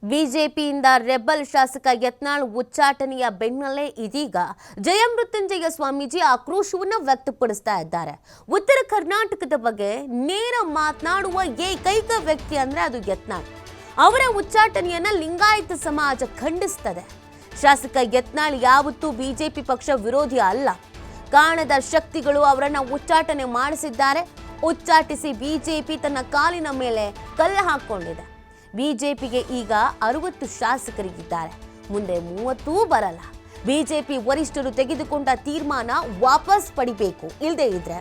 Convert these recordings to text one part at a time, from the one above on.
ಬಿಜೆಪಿಯಿಂದ ರೆಬಲ್ ಶಾಸಕ ಯತ್ನಾಳ್ ಉಚ್ಚಾಟನೆಯ ಬೆನ್ನಲ್ಲೇ ಇದೀಗ ಜಯಮೃತ್ಯುಂಜಯ ಸ್ವಾಮೀಜಿ ಆಕ್ರೋಶವನ್ನು ವ್ಯಕ್ತಪಡಿಸ್ತಾ ಇದ್ದಾರೆ. ಉತ್ತರ ಕರ್ನಾಟಕದ ಬಗ್ಗೆ ನೇರ ಮಾತನಾಡುವ ಏಕೈಕ ವ್ಯಕ್ತಿ ಅಂದ್ರೆ ಅದು ಯತ್ನಾಳ್. ಅವರ ಉಚ್ಚಾಟನೆಯನ್ನ ಲಿಂಗಾಯತ ಸಮಾಜ ಖಂಡಿಸುತ್ತದೆ. ಶಾಸಕ ಯತ್ನಾಳ್ ಯಾವತ್ತೂ ಬಿಜೆಪಿ ಪಕ್ಷ ವಿರೋಧಿ ಅಲ್ಲ. ಕಾಣದ ಶಕ್ತಿಗಳು ಅವರನ್ನ ಉಚ್ಚಾಟನೆ ಮಾಡಿಸಿದ್ದಾರೆ. ಉಚ್ಚಾಟಿಸಿ ಬಿಜೆಪಿ ತನ್ನ ಕಾಲಿನ ಮೇಲೆ ಕಲ್ಲು ಹಾಕೊಂಡಿದೆ. ಬಿಜೆಪಿಗೆ ಈಗ 60 ಶಾಸಕರಿದ್ದಾರೆ, ಮುಂದೆ 30 ಬರಲ್ಲ. ಬಿಜೆಪಿ ವರಿಷ್ಠರು ತೆಗೆದುಕೊಂಡ ತೀರ್ಮಾನ ವಾಪಸ್ ಪಡಿಬೇಕು. ಇಲ್ಲದೆ ಇದ್ರೆ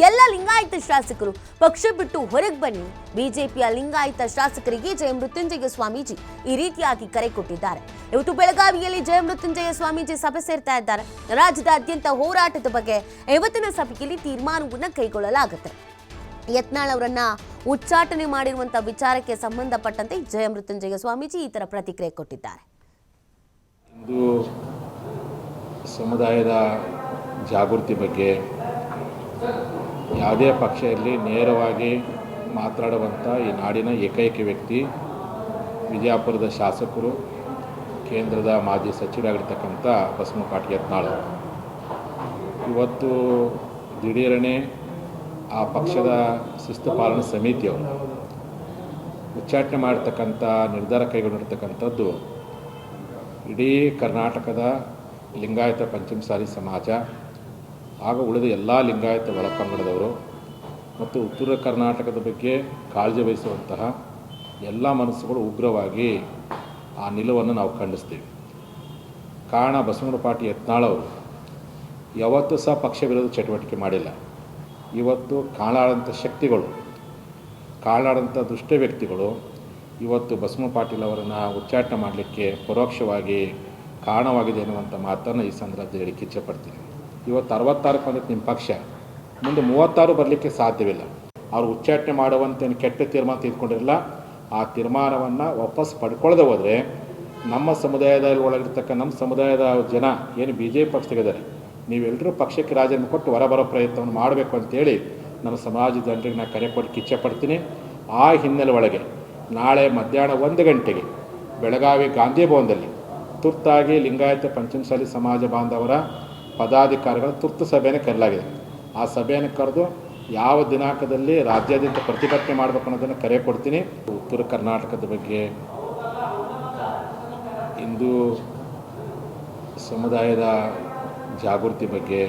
ಎಲ್ಲ ಲಿಂಗಾಯತ ಶಾಸಕರು ಪಕ್ಷ ಬಿಟ್ಟು ಹೊರಗೆ ಬನ್ನಿ. ಬಿಜೆಪಿಯ ಲಿಂಗಾಯತ ಶಾಸಕರಿಗೆ ಜಯಮೃತ್ಯುಂಜಯ ಸ್ವಾಮೀಜಿ ಈ ರೀತಿಯಾಗಿ ಕರೆ ಕೊಟ್ಟಿದ್ದಾರೆ. ಇವತ್ತು ಬೆಳಗಾವಿಯಲ್ಲಿ ಜಯಮೃತ್ಯುಂಜಯ ಸ್ವಾಮೀಜಿ ಸಭೆ ಸೇರ್ತಾ ಇದ್ದಾರೆ. ರಾಜ್ಯದಾದ್ಯಂತ ಹೋರಾಟದ ಬಗ್ಗೆ ಇವತ್ತಿನ ಸಭೆಯಲ್ಲಿ ತೀರ್ಮಾನವನ್ನು ಕೈಗೊಳ್ಳಲಾಗುತ್ತೆ. ಯತ್ನಾಳ್ ಅವರನ್ನ ಉಚ್ಚಾಟನೆ ಮಾಡಿರುವಂತ ವಿಚಾರಕ್ಕೆ ಸಂಬಂಧಪಟ್ಟಂತೆ ಜಯಮೃತ್ಯುಂಜಯ ಸ್ವಾಮೀಜಿ ಈ ತರ ಪ್ರತಿಕ್ರಿಯೆ ಕೊಟ್ಟಿದ್ದಾರೆ. ಹಿಂದೂ ಸಮುದಾಯದ ಜಾಗೃತಿ ಬಗ್ಗೆ ಯಾವುದೇ ಪಕ್ಷ ಇರಲಿ ನೇರವಾಗಿ ಮಾತನಾಡುವಂಥ ಈ ನಾಡಿನ ಏಕೈಕ ವ್ಯಕ್ತಿ ವಿಜಯಪುರದ ಶಾಸಕರು, ಕೇಂದ್ರದ ಮಾಜಿ ಸಚಿವರಾಗಿರ್ತಕ್ಕಂಥ ಬಸವನಪಾಟೀಲ್ ಯತ್ನಾಳ್. ಇವತ್ತು ದಿಢೀರನೆ ಆ ಪಕ್ಷದ ಶಿಸ್ತು ಪಾಲನಾ ಸಮಿತಿಯವರು ಉಚ್ಚಾಟನೆ ಮಾಡಿರ್ತಕ್ಕಂಥ ನಿರ್ಧಾರ ಕೈಗೊಂಡಿರ್ತಕ್ಕಂಥದ್ದು ಇಡೀ ಕರ್ನಾಟಕದ ಲಿಂಗಾಯತ ಪಂಚಮಸಾಲಿ ಸಮಾಜ ಹಾಗೂ ಉಳಿದ ಎಲ್ಲ ಲಿಂಗಾಯತ ಒಳಪಂಗಡದವರು ಮತ್ತು ಉತ್ತರ ಕರ್ನಾಟಕದ ಬಗ್ಗೆ ಕಾಳಜಿ ವಹಿಸುವಂತಹ ಎಲ್ಲ ಮನಸ್ಸುಗಳು ಉಗ್ರವಾಗಿ ಆ ನಿಲುವನ್ನು ನಾವು ಖಂಡಿಸ್ತೀವಿ. ಕಾರಣ ಬಸವನಪಾಟೀಲ್ ಯತ್ನಾಳ್ ಅವರು ಯಾವತ್ತೂ ಸಹ ಪಕ್ಷ ವಿರೋಧ ಚಟುವಟಿಕೆ ಮಾಡಿಲ್ಲ. ಇವತ್ತು ಕಾಳಾಡಂಥ ಶಕ್ತಿಗಳು, ಕಾಳಾಡಂಥ ದುಷ್ಟ ವ್ಯಕ್ತಿಗಳು ಇವತ್ತು ಬಸವನಪಾಟೀಲ್ ಅವರನ್ನು ಉಚ್ಚಾಟನೆ ಮಾಡಲಿಕ್ಕೆ ಪರೋಕ್ಷವಾಗಿ ಕಾರಣವಾಗಿದೆ ಅನ್ನುವಂಥ ಮಾತನ್ನು ಈ ಸಂದರ್ಭದಲ್ಲಿ ಹೇಳಿಕ್ಕೆ ಇಚ್ಛೆಪಡ್ತೀನಿ. ಇವತ್ತು 66 ಬಂದಿತ್ತು ನಿಮ್ಮ ಪಕ್ಷ, ಮುಂದೆ 36 ಬರಲಿಕ್ಕೆ ಸಾಧ್ಯವಿಲ್ಲ. ಅವರು ಉಚ್ಚಾಟನೆ ಮಾಡುವಂಥ ಕೆಟ್ಟ ತೀರ್ಮಾನ ತೆಗೆದುಕೊಂಡಿರಲ್ಲ. ಆ ತೀರ್ಮಾನವನ್ನು ವಾಪಸ್ ಪಡ್ಕೊಳ್ಳದೆ ಹೋದರೆ ನಮ್ಮ ಸಮುದಾಯದಲ್ಲಿ ಒಳಗಿರ್ತಕ್ಕ ನಮ್ಮ ಸಮುದಾಯದ ಜನ ಏನು BJP ಪಕ್ಷದಾಗಿದ್ದಾರೆ, ನೀವೆಲ್ಲರೂ ಪಕ್ಷಕ್ಕೆ ರಾಜೀನಾಮೆ ಕೊಟ್ಟು ಹೊರಬರೋ ಪ್ರಯತ್ನವನ್ನು ಮಾಡಬೇಕು ಅಂತೇಳಿ ನಮ್ಮ ಸಮಾಜದ ಜನರಿಗೆ ನಾನು ಕರೆ ಕೊಟ್ಟು ಇಚ್ಛೆಪಡ್ತೀನಿ. ಆ ಹಿನ್ನೆಲೆ ಒಳಗೆ ನಾಳೆ ಮಧ್ಯಾಹ್ನ 1 ಗಂಟೆಗೆ ಬೆಳಗಾವಿ ಗಾಂಧಿ ಭವನದಲ್ಲಿ ತುರ್ತಾಗಿ ಲಿಂಗಾಯತ ಪಂಚಮಸಾಲಿ ಸಮಾಜ ಬಾಂಧವರ ಪದಾಧಿಕಾರಿಗಳ ತುರ್ತು ಸಭೆಯನ್ನು ಕರೆಯಲಾಗಿದೆ. ಆ ಸಭೆಯನ್ನು ಕರೆದು ಯಾವ ದಿನಾಂಕದಲ್ಲಿ ರಾಜ್ಯಾದ್ಯಂತ ಪ್ರತಿಭಟನೆ ಮಾಡಬೇಕು ಅನ್ನೋದನ್ನು ಕರೆ ಕೊಡ್ತೀನಿ. ಉತ್ತರ ಕರ್ನಾಟಕದ ಬಗ್ಗೆ, ಹಿಂದೂ ಸಮುದಾಯದ ಜಾಗೃತಿ ಬಗ್ಗೆ